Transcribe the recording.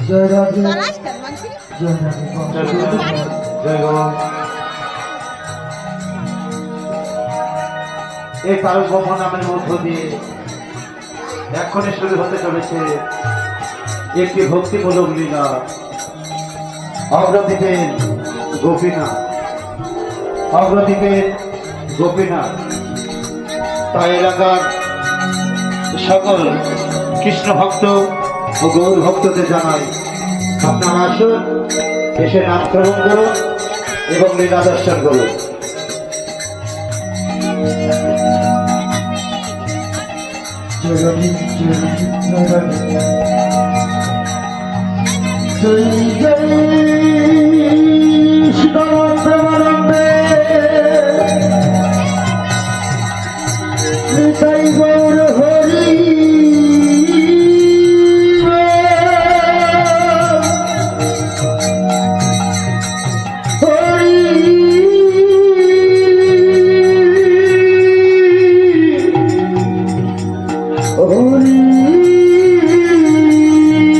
জয় রাধে জয় এই তারকব্রহ্ম নামের মধ্য দিয়ে এক্ষণে শুরু হতে চলেছে একটি ভক্তিমূলক লীলা। অগ্রদ্বীপের গোপীনাথ, অগ্রদ্বীপের গোপীনাথ তাই এলাকার সকল কৃষ্ণ ভক্ত ও গৌর ভক্তদের জানাই, আপনারা আসুন, এসে নাম শ্রবণ করুন এবং লীলা দর্শন করুন। জয় রাধে জয় রাধে জয় জয় সীতারাম প্রেমানন্দে নিতাই গৌর হরি হরি